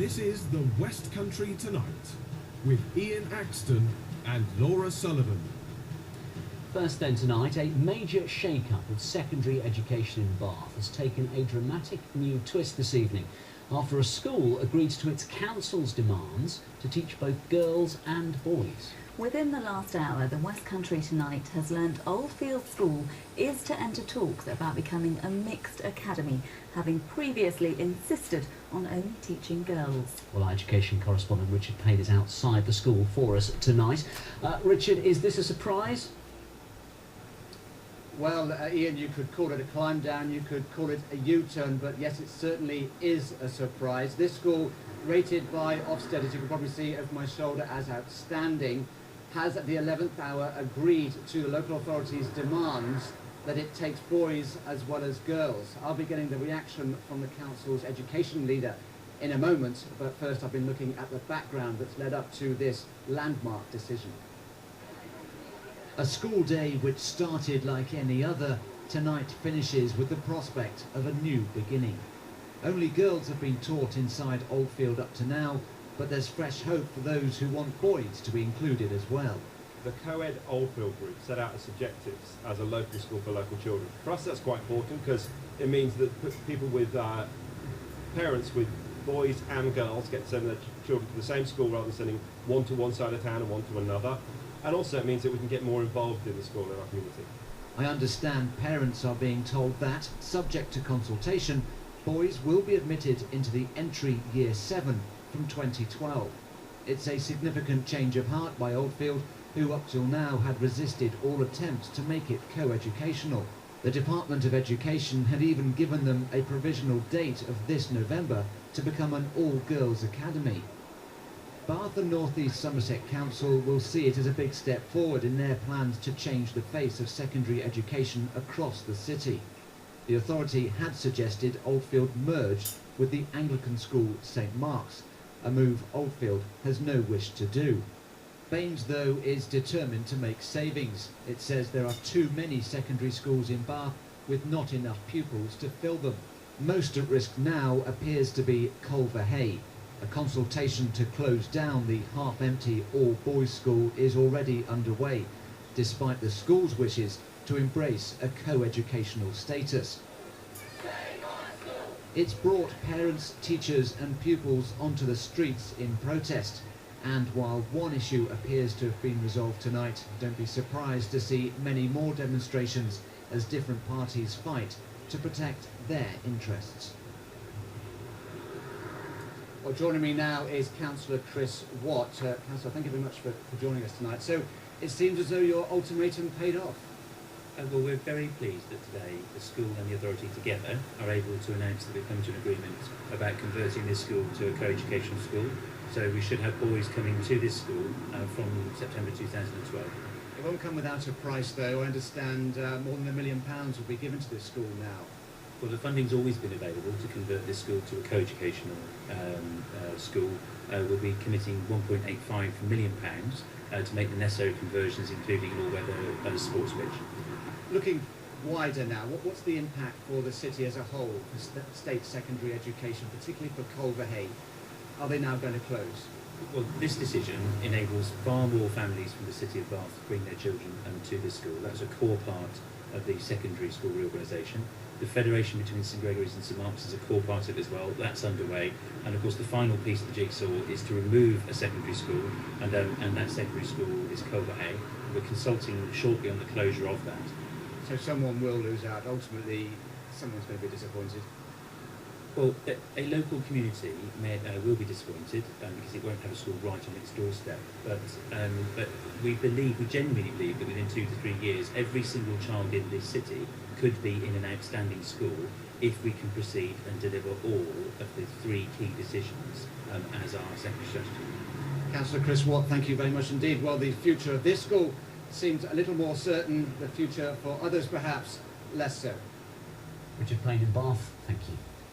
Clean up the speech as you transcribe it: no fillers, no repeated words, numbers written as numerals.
This is the West Country Tonight with Ian Axton and Laura Sullivan. First then tonight, a major shake-up of secondary education in Bath has taken a dramatic new twist this evening after a school agreed to its council's demands to teach both girls and boys. Within the last hour, the West Country Tonight has learnt Oldfield School is to enter talks about becoming a mixed academy, having previously insisted on only teaching girls. Well, our education correspondent Richard Payne is outside the school for us tonight. Richard, is this a surprise? Well, Ian, you could call it a climb down, you could call it a U-turn, but yes, it certainly is a surprise. This school, rated by Ofsted, as you can probably see over my shoulder, as outstanding, has at the 11th hour agreed to the local authorities' demands that it takes boys as well as girls. I'll be getting the reaction from the council's education leader in a moment, but first I've been looking at the background that's led up to this landmark decision. A school day which started like any other, tonight finishes with the prospect of a new beginning. Only girls have been taught inside Oldfield up to now, but there's fresh hope for those who want boys to be included as well. The co-ed Oldfield group set out as objectives as a local school for local children. For us that's quite important because it means that people with parents with boys and girls get to send their children to the same school rather than sending one to one side of town and one to another. And also it means that we can get more involved in the school and our community. I understand parents are being told that, subject to consultation, boys will be admitted into the entry Year 7 from 2012. It's a significant change of heart by Oldfield, who up till now had resisted all attempts to make it co-educational. The Department of Education had even given them a provisional date of this November to become an all-girls academy. Bath and North East Somerset Council will see it as a big step forward in their plans to change the face of secondary education across the city. The authority had suggested Oldfield merged with the Anglican school St Mark's, a move Oldfield has no wish to do. Baines, though, is determined to make savings. It says there are too many secondary schools in Bath with not enough pupils to fill them. Most at risk now appears to be Culverhay. A consultation to close down the half-empty all-boys school is already underway, despite the school's wishes to embrace a co-educational status. It's brought parents, teachers and pupils onto the streets in protest. And while one issue appears to have been resolved tonight, don't be surprised to see many more demonstrations as different parties fight to protect their interests. Well, joining me now is Councillor Chris Watt. Councillor, thank you very much for joining us tonight. So it seems as though your ultimatum paid off. Well, we're very pleased that today the school and the authority together are able to announce that we've come to an agreement about converting this school to a co-educational school. So we should have boys coming to this school from September 2012. It won't come without a price, though. I understand more than £1 million will be given to this school now. Well, the funding's always been available to convert this school to a co-educational school. We'll be committing £1.85 million to make the necessary conversions, including all-weather sports pitch. Looking wider now, what's the impact for the city as a whole for state secondary education, particularly for Culverhay? Are they now going to close? Well, this decision enables far more families from the city of Bath to bring their children to this school. That's a core part of the secondary school reorganisation. The federation between St Gregory's and St Mark's is a core part of it as well. That's underway. And of course the final piece of the jigsaw is to remove a secondary school, and that secondary school is Culverhay. We're consulting shortly on the closure of that. So someone will lose out. Ultimately, someone's going to be disappointed. Well, a local community will be disappointed because it won't have a school right on its doorstep. But we genuinely believe that within 2 to 3 years, every single child in this city could be in an outstanding school if we can proceed and deliver all of the 3 key decisions as our secondary strategy. Councillor Chris Watt, thank you very much indeed. Well, the future of this school seems a little more certain, the future for others perhaps less so. Richard Payne in Bath, thank you.